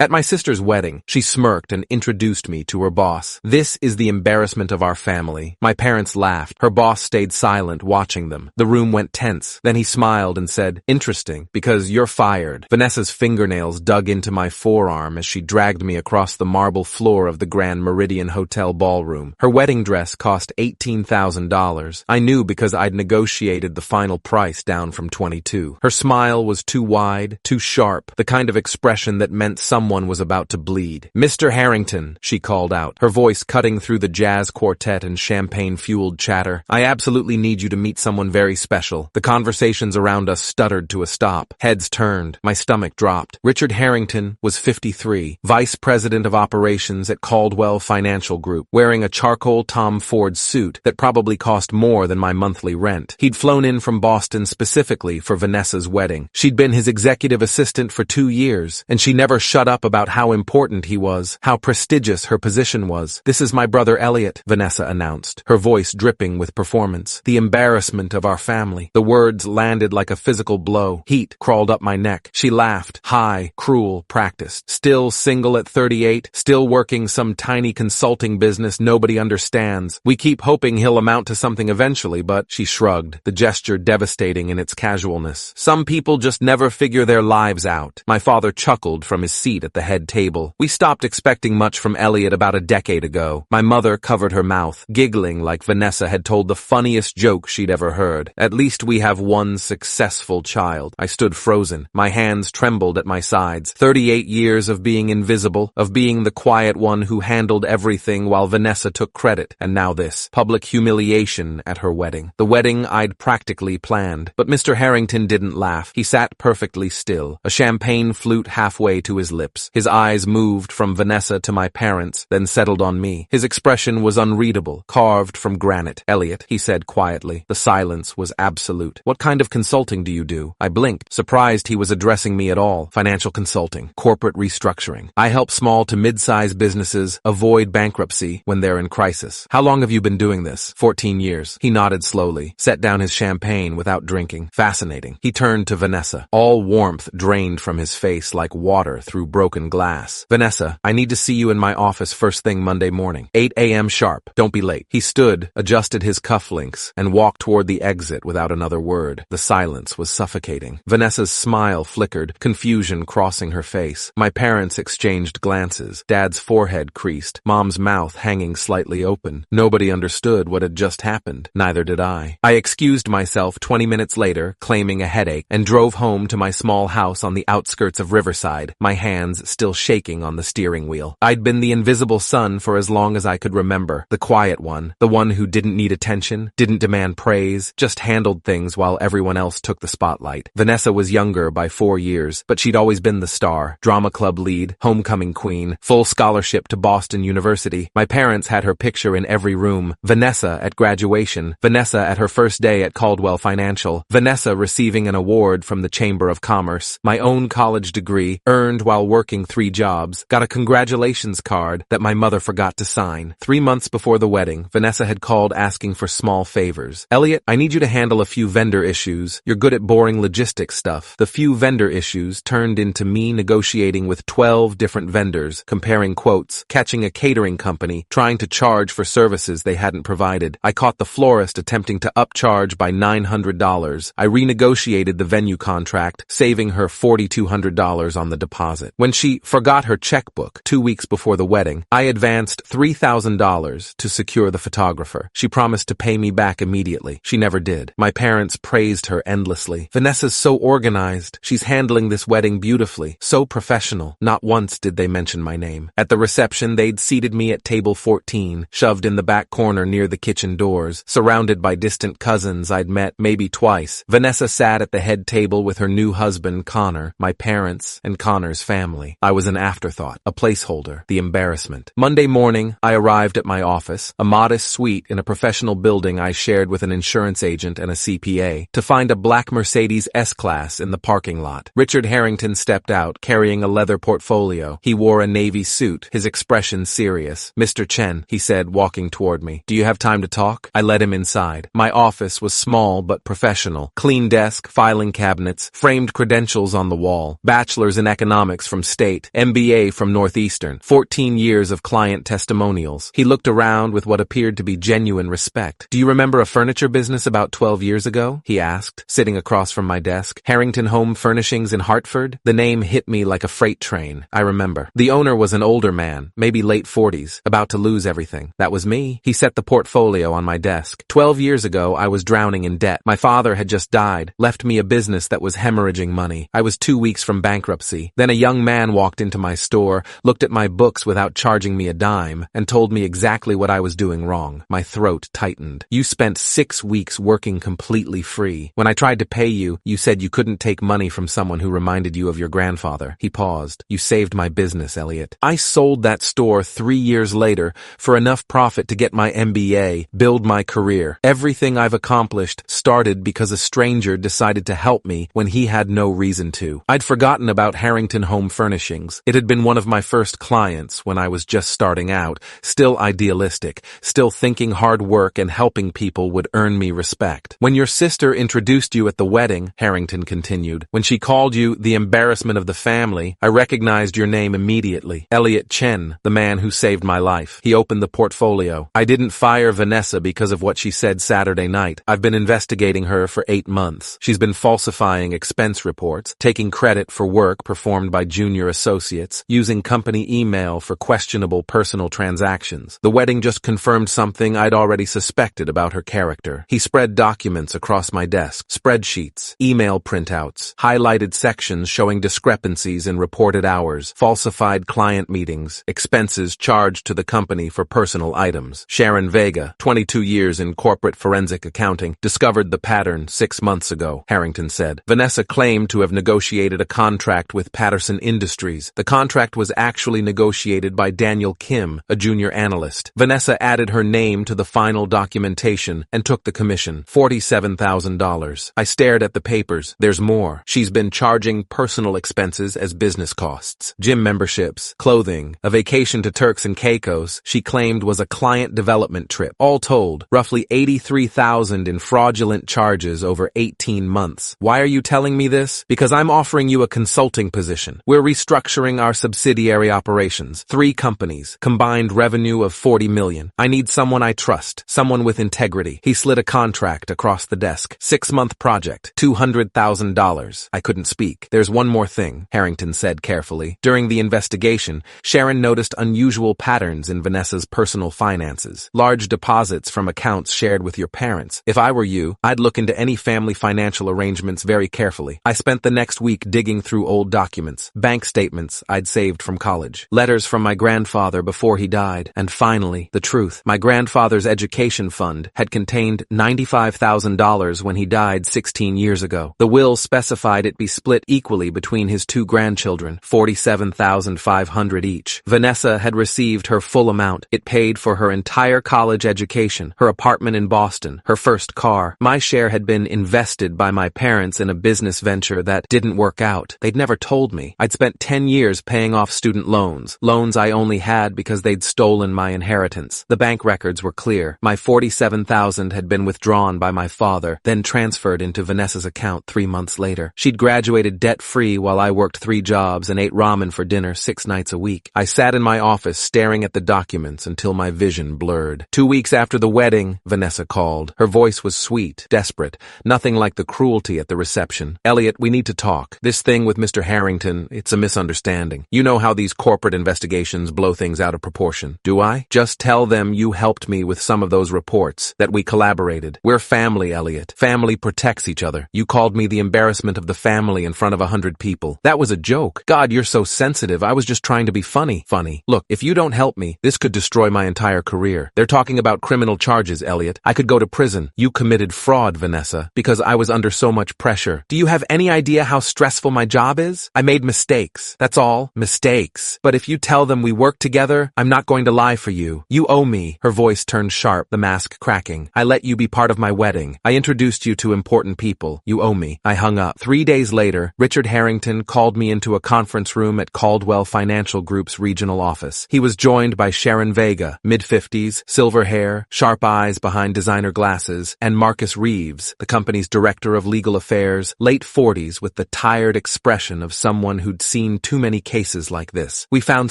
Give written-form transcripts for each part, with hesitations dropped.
At my sister's wedding, she smirked and introduced me to her boss. This is the embarrassment of our family. My parents laughed. Her boss stayed silent, watching them. The room went tense. Then he smiled and said, "Interesting, because you're fired." Vanessa's fingernails dug into my forearm as she dragged me across the marble floor of the Grand Meridian Hotel ballroom. Her wedding dress cost $18,000. I knew because I'd negotiated the final price down from 22. Her smile was too wide, too sharp, the kind of expression that meant someone was about to bleed. "Mr. Harrington," she called out, her voice cutting through the jazz quartet and champagne-fueled chatter. "I absolutely need you to meet someone very special." The conversations around us stuttered to a stop. Heads turned. My stomach dropped. Richard Harrington was 53, vice president of operations at Caldwell Financial Group, wearing a charcoal Tom Ford suit that probably cost more than my monthly rent. He'd flown in from Boston specifically for Vanessa's wedding. She'd been his executive assistant for 2 years, and she never shut up about how important he was, how prestigious her position was. "This is my brother Elliot," Vanessa announced, her voice dripping with performance. "The embarrassment of our family." The words landed like a physical blow. Heat crawled up my neck. She laughed, high, cruel, practiced. "Still single at 38, still working some tiny consulting business nobody understands. We keep hoping he'll amount to something eventually, but," she shrugged, the gesture devastating in its casualness. "Some people just never figure their lives out." My father chuckled from his seat at the head table. "We stopped expecting much from Elliot about a decade ago." My mother covered her mouth, giggling like Vanessa had told the funniest joke she'd ever heard. "At least we have one successful child." I stood frozen. My hands trembled at my sides. 38 years of being invisible, of being the quiet one who handled everything while Vanessa took credit, and now this public humiliation at her wedding. The wedding I'd practically planned. But Mr. Harrington didn't laugh. He sat perfectly still, a champagne flute halfway to his lips. His eyes moved from Vanessa to my parents, then settled on me. His expression was unreadable, carved from granite. "Elliot," he said quietly. The silence was absolute. "What kind of consulting do you do?" I blinked, surprised he was addressing me at all. "Financial consulting, corporate restructuring. I help small to mid-sized businesses avoid bankruptcy when they're in crisis." "How long have you been doing this?" 14 years. He nodded slowly, set down his champagne without drinking. "Fascinating." He turned to Vanessa. All warmth drained from his face like water through broken glass. "Vanessa, I need to see you in my office first thing Monday morning. 8 a.m. sharp. Don't be late." He stood, adjusted his cufflinks, and walked toward the exit without another word. The silence was suffocating. Vanessa's smile flickered, confusion crossing her face. My parents exchanged glances. Dad's forehead creased, Mom's mouth hanging slightly open. Nobody understood what had just happened. Neither did I. I excused myself 20 minutes later, claiming a headache, and drove home to my small house on the outskirts of Riverside, my hands still shaking on the steering wheel. I'd been the invisible son for as long as I could remember, the quiet one, the one who didn't need attention, didn't demand praise, just handled things while everyone else took the spotlight. Vanessa was younger by 4 years, but she'd always been the star, drama club lead, homecoming queen, full scholarship to Boston University. My parents had her picture in every room. Vanessa at graduation, Vanessa at her first day at Caldwell Financial, Vanessa receiving an award from the Chamber of Commerce, my own college degree, earned while working 3 jobs, got a congratulations card that my mother forgot to sign. 3 months before the wedding, Vanessa had called asking for small favors. "Elliot, I need you to handle a few vendor issues. You're good at boring logistics stuff." The few vendor issues turned into me negotiating with 12 different vendors, comparing quotes, catching a catering company, trying to charge for services they hadn't provided. I caught the florist attempting to upcharge by $900. I renegotiated the venue contract, saving her $4,200 on the deposit. When she forgot her checkbook 2 weeks before the wedding, I advanced $3,000 to secure the photographer. She promised to pay me back immediately. She never did. My parents praised her endlessly. "Vanessa's so organized. She's handling this wedding beautifully. So professional." Not once did they mention my name. At the reception, they'd seated me at table 14, shoved in the back corner near the kitchen doors, surrounded by distant cousins I'd met maybe twice. Vanessa sat at the head table with her new husband, Connor, my parents, and Connor's family. I was an afterthought, a placeholder, the embarrassment. Monday morning, I arrived at my office, a modest suite in a professional building I shared with an insurance agent and a CPA, to find a black Mercedes S-Class in the parking lot. Richard Harrington stepped out, carrying a leather portfolio. He wore a navy suit, his expression serious. "Mr. Chen," he said, walking toward me. "Do you have time to talk?" I led him inside. My office was small but professional. Clean desk, filing cabinets, framed credentials on the wall. Bachelor's in economics from State, MBA from Northeastern, 14 years of client testimonials. He looked around with what appeared to be genuine respect. Do you remember a furniture business about 12 years ago? He asked, sitting across from my desk. Harrington Home Furnishings in Hartford? The name hit me like a freight train. I remember. The owner was an older man, maybe late 40s, about to lose everything. That was me. He set the portfolio on my desk. 12 years ago, I was drowning in debt. My father had just died, left me a business that was hemorrhaging money. I was 2 weeks from bankruptcy. Then a young man walked into my store, looked at my books without charging me a dime, and told me exactly what I was doing wrong. My throat tightened. You spent 6 weeks working completely free. When I tried to pay you, you said you couldn't take money from someone who reminded you of your grandfather. He paused. You saved my business, Elliot. I sold that store 3 years later for enough profit to get my MBA, build my career. Everything I've accomplished started because a stranger decided to help me when he had no reason to. I'd forgotten about Harrington Home Furnishings. It had been one of my first clients when I was just starting out, still idealistic, still thinking hard work and helping people would earn me respect. When your sister introduced you at the wedding, Harrington continued, when she called you the embarrassment of the family, I recognized your name immediately. Elliot Chen, the man who saved my life. He opened the portfolio. I didn't fire Vanessa because of what she said Saturday night. I've been investigating her for 8 months. She's been falsifying expense reports, taking credit for work performed by junior associates, using company email for questionable personal transactions. The wedding just confirmed something I'd already suspected about her character. He spread documents across my desk, spreadsheets, email printouts, highlighted sections showing discrepancies in reported hours, falsified client meetings, expenses charged to the company for personal items. Sharon Vega, 22 years in corporate forensic accounting, discovered the pattern 6 months ago, Harrington said. Vanessa claimed to have negotiated a contract with Patterson Industries. The contract was actually negotiated by Daniel Kim, a junior analyst. Vanessa added her name to the final documentation and took the commission, $47,000. I stared at the papers. There's more. She's been charging personal expenses as business costs. Gym memberships, clothing, a vacation to Turks and Caicos she claimed was a client development trip. All told, roughly $83,000 in fraudulent charges over 18 months. Why are you telling me this? Because I'm offering you a consulting position. We're restructuring our subsidiary operations. 3 companies, combined revenue of $40 million. I need someone I trust, someone with integrity. He slid a contract across the desk. 6-month project, $200,000. I couldn't speak. There's one more thing, Harrington said carefully. During the investigation, Sharon noticed unusual patterns in Vanessa's personal finances. Large deposits from accounts shared with your parents. If I were you, I'd look into any family financial arrangements very carefully. I spent the next week digging through old documents, bank statements I'd saved from college, letters from my grandfather before he died, and finally, the truth. My grandfather's education fund had contained $95,000 when he died 16 years ago. The will specified it be split equally between his 2 grandchildren, $47,500 each. Vanessa had received her full amount. It paid for her entire college education, her apartment in Boston, her first car. My share had been invested by my parents in a business venture that didn't work out. They'd never told me. I'd spent 10 years paying off student loans I only had because they'd stolen my inheritance. The bank records were clear. My $47,000 had been withdrawn by my father, then transferred into Vanessa's account 3 months later. She'd graduated debt-free while I worked 3 jobs and ate ramen for dinner 6 nights a week. I sat in my office staring at the documents until my vision blurred. 2 weeks after the wedding, Vanessa called. Her voice was sweet, desperate, nothing like the cruelty at the reception. Elliot, we need to talk. This thing with Mr. Harrington, it's a misunderstanding. You know how these corporate investigations blow things out of proportion, do I? Just tell them you helped me with some of those reports, that we collaborated. We're family, Elliot. Family protects each other. You called me the embarrassment of the family in front of 100 people. That was a joke. God, you're so sensitive. I was just trying to be funny. Look, if you don't help me, this could destroy my entire career. They're talking about criminal charges, Elliot. I could go to prison. You committed fraud, Vanessa, because I was under so much pressure. Do you have any idea how stressful my job is? I made mistakes. That's all. Mistakes. But if you tell them we work together, I'm not going to lie for you. You owe me. Her voice turned sharp, the mask cracking. I let you be part of my wedding. I introduced you to important people. You owe me. I hung up. 3 days later, Richard Harrington called me into a conference room at Caldwell Financial Group's regional office. He was joined by Sharon Vega, mid-50s, silver hair, sharp eyes behind designer glasses, and Marcus Reeves, the company's director of legal affairs, late 40s with the tired expression of someone who'd seen too many cases like this. We found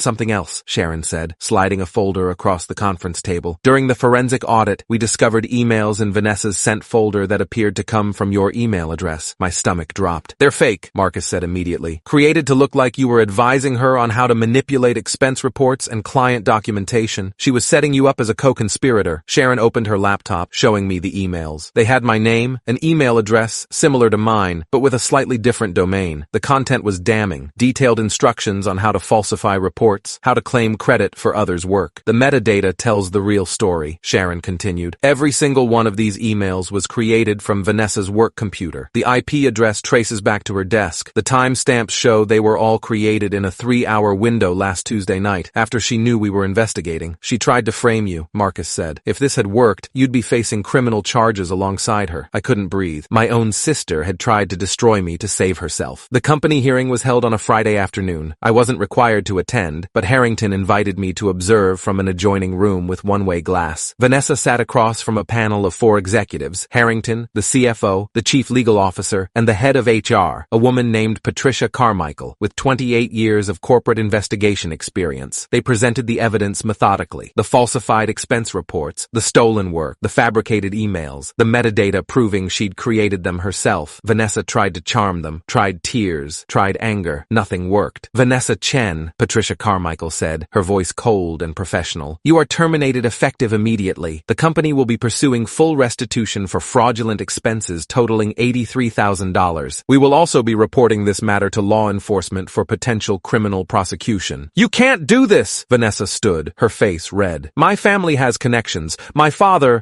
something else, Sharon said, sliding a folder across the conference table. During the forensic audit, we discovered emails in Vanessa's sent folder that appeared to come from your email address. My stomach dropped. They're fake, Marcus said immediately. Created to look like you were advising her on how to manipulate expense reports and client documentation. She was setting you up as a co-conspirator. Sharon opened her laptop, showing me the emails. They had my name, an email address similar to mine, but with a slightly different domain. The content was damning. Detailed instructions on how to falsify reports, how to claim credit for others' work. The metadata tells the real story, Sharon continued. Every single one of these emails was created from Vanessa's work computer. The IP address traces back to her desk. The timestamps show they were all created in a 3-hour window last Tuesday night, after she knew we were investigating. She tried to frame you, Marcus said. If this had worked, you'd be facing criminal charges alongside her. I couldn't breathe. My own sister had tried to destroy me to save herself. The company hearing was held on a Friday afternoon. I wasn't required to attend, but Harrington invited me to observe from an adjoining room with one-way glass. Vanessa sat across from a panel of 4 executives: Harrington, the CFO, the chief legal officer, and the head of HR, a woman named Patricia Carmichael, with 28 years of corporate investigation experience. They presented the evidence methodically: the falsified expense reports, the stolen work, the fabricated emails, the metadata proving she'd created them herself. Vanessa tried to charm them, tried tears, tried anger. Nothing worked. Vanessa Chen, Patricia Carmichael said, her voice cold and professional. You are terminated effective immediately. The company will be pursuing full restitution for fraudulent expenses totaling $83,000. We will also be reporting this matter to law enforcement for potential criminal prosecution. You can't do this! Vanessa stood, her face red. My family has connections.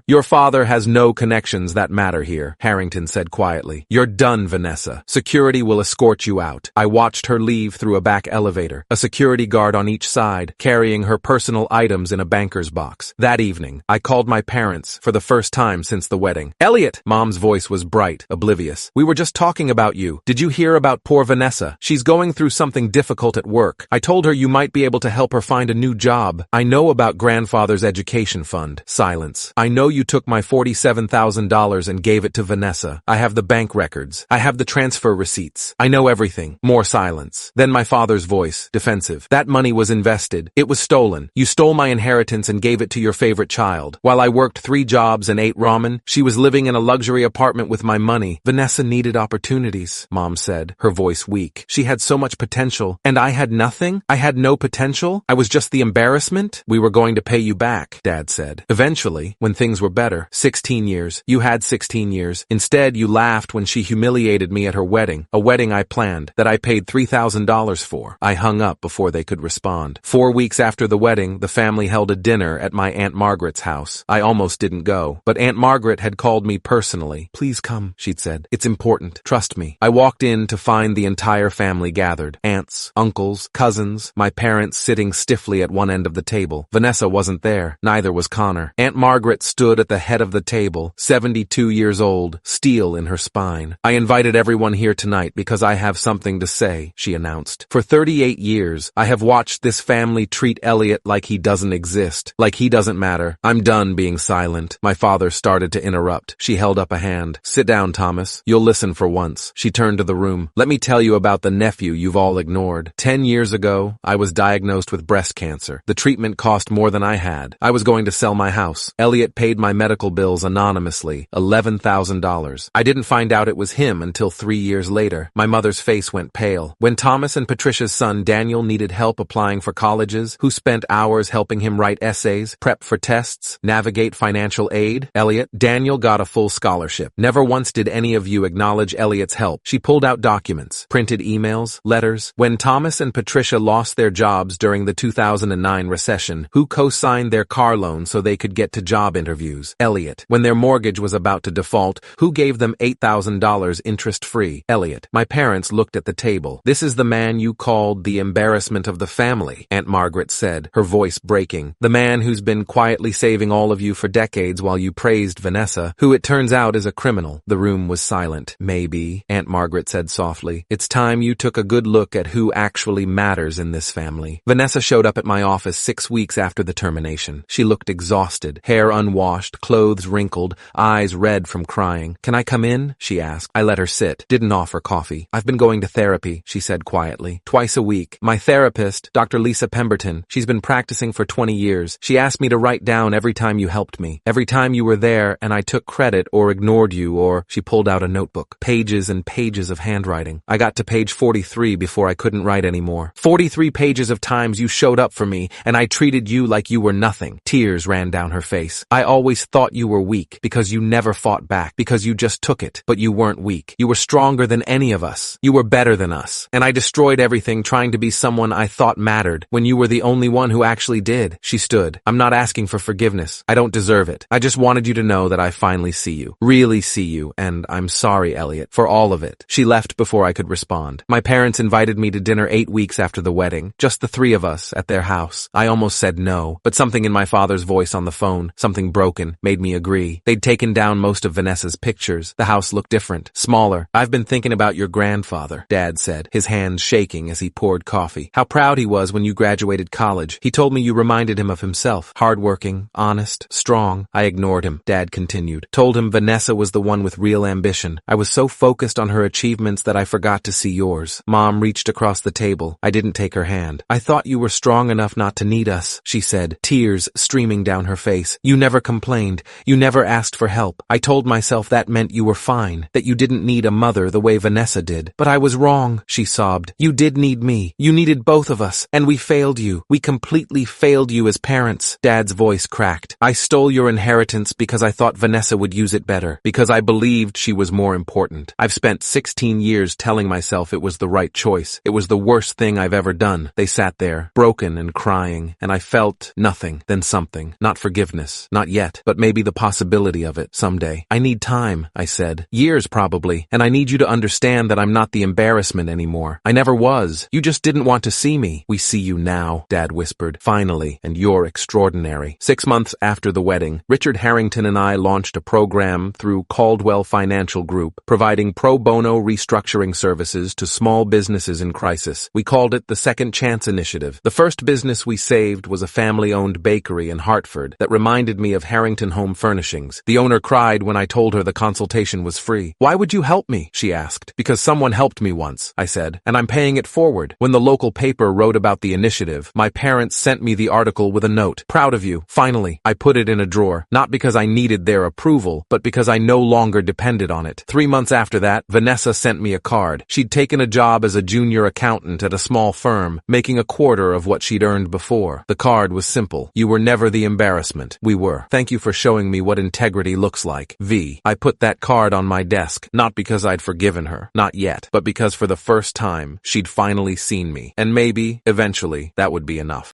Your father has no connections that matter here, Harrington said quietly. You're done, Vanessa. Security will escort you out. I watched her leave through a back elevator, a security guard on each side, carrying her personal items in a banker's box. That evening, I called my parents for the first time since the wedding. Elliot! Mom's voice was bright, oblivious. We were just talking about you. Did you hear about poor Vanessa? She's going through something difficult at work. I told her you might be able to help her find a new job. I know about grandfather's education fund. Silence. I know you took my $47,000 and gave it to Vanessa. I have the bank records. I have the transfer receipts. I know everything. More silence. Then my father's voice, defensive. That money was invested. It was stolen. You stole my inheritance and gave it to your favorite child. While I worked 3 jobs and ate ramen, she was living in a luxury apartment with my money. Vanessa needed opportunities, Mom said, her voice weak. She had so much potential, and I had nothing? I had no potential? I was just the embarrassment? We were going to pay you back, Dad said. Eventually, when things were better. 16 years. You had 16 years. Instead, you laughed when she humiliated me at her wedding, a wedding I planned, that I paid $3,000 for. I hung up before they could respond. 4 weeks after the wedding, the family held a dinner at my Aunt Margaret's house. I almost didn't go, but Aunt Margaret had called me personally. Please come, she'd said. It's important. Trust me. I walked in to find the entire family gathered. Aunts, uncles, cousins, my parents sitting stiffly at one end of the table. Vanessa wasn't there. Neither was Connor. Aunt Margaret stood at the head of the table, 72 years old, steel in her spine. I invited everyone here tonight because I have something to say, she announced. For 38 years, I have watched this family treat Elliot like he doesn't exist, like he doesn't matter. I'm done being silent. My father started to interrupt. She held up a hand. Sit down, Thomas. You'll listen for once. She turned to the room. Let me tell you about the nephew you've all ignored. 10 years ago, I was diagnosed with breast cancer. The treatment cost more than I had. I was going to sell my house. Elliot paid my medical bills anonymously, $11,000. I didn't find out it was him until 3 years later. My mother's face went pale. When Thomas and Patricia's son Daniel needed help applying for colleges, who spent hours helping him write essays, prep for tests, navigate financial aid? Elliot. Daniel got a full scholarship. Never once did any of you acknowledge Elliot's help. She pulled out documents, printed emails, letters. When Thomas and Patricia lost their jobs during the 2009 recession, who co-signed their car loan so they could get to job interviews? Elliot. When their mortgage was about to default, who gave them $8,000 interest-free? Elliot. My parents looked at the table. This is the man you called the embarrassment of the family, Aunt Margaret said, her voice breaking. The man who's been quietly saving all of you for decades while you praised Vanessa, who it turns out is a criminal. The room was silent. Maybe, Aunt Margaret said softly, it's time you took a good look at who actually matters in this family. Vanessa showed up at my office 6 weeks after the termination. She looked exhausted, hair unwashed, clothes wrinkled, eyes red from crying. Can I come in? She asked. I let her sit. Didn't offer coffee. I've been going to therapy, she said quietly. Twice a week. My therapist, Dr. Lisa Pemberton, she's been practicing for 20 years. She asked me to write down every time you helped me, every time you were there and I took credit or ignored you, or she pulled out a notebook. Pages and pages of handwriting. I got to page 43 before I couldn't write anymore. 43 pages of times you showed up for me and I treated you like you were nothing. Tears ran down her face. I always thought you were weak because you never fought back, because you just took it. But you weren't weak. You were stronger than any of us. You were better than us. And I destroyed everything trying to be someone I thought mattered when you were the only one who actually did. She stood. I'm not asking for forgiveness. I don't deserve it. I just wanted you to know that I finally see you. Really see you. And I'm sorry, Elliot, for all of it. She left before I could respond. My parents invited me to dinner 8 weeks after the wedding. Just the three of us at their house. I almost said no, but something in my father's voice on the phone, something broken, made me agree. They'd taken down most of Vanessa's pictures. The house looked different, smaller. I've been thinking about your grandfather, Dad said, his hands shaking as he poured coffee. How proud he was when you graduated college. He told me you reminded him of himself. Hardworking, honest, strong. I ignored him, Dad continued. Told him Vanessa was the one with real ambition. I was so focused on her achievements that I forgot to see yours. Mom reached across the table. I didn't take her hand. I thought you were strong enough not to need us, she said, tears streaming down her face. You never complained. You never asked for help. I told myself that meant you were fine, that you didn't need a mother the way Vanessa did. But I was wrong, she sobbed. You did need me. You needed both of us, and we failed you. We completely failed you as parents. Dad's voice cracked. I stole your inheritance because I thought Vanessa would use it better, because I believed she was more important. I've spent 16 years telling myself it was the right choice. It was the worst thing I've ever done. They sat there, broken and crying, and I felt nothing, then something. Not forgiveness. Not yet, but maybe the possibility of it someday. I need time, I said. Years probably, and I need you to understand that I'm not the embarrassment anymore. I never was. You just didn't want to see me. We see you now, Dad whispered. Finally, and you're extraordinary. 6 months after the wedding, Richard Harrington and I launched a program through Caldwell Financial Group, providing pro bono restructuring services to small businesses in crisis. We called it the Second Chance Initiative. The first business we saved was a family-owned bakery in Hartford that reminded me of Harrington Home Furnishings. The owner cried when I told her the consultation was free. Why would you help me? She asked. Because someone helped me once, I said, and I'm paying it forward. When the local paper wrote about the initiative, my parents sent me the article with a note. Proud of you. Finally, I put it in a drawer, not because I needed their approval, but because I no longer depended on it. 3 months after that, Vanessa sent me a card. She'd taken a job as a junior accountant at a small firm, making a quarter of what she'd earned before. The card was simple. You were never the embarrassment. We were. Thank you for showing me what integrity looks like. V. I put that card on my desk, not because I'd forgiven her, not yet, but because for the first time, she'd finally seen me. And maybe, eventually, that would be enough.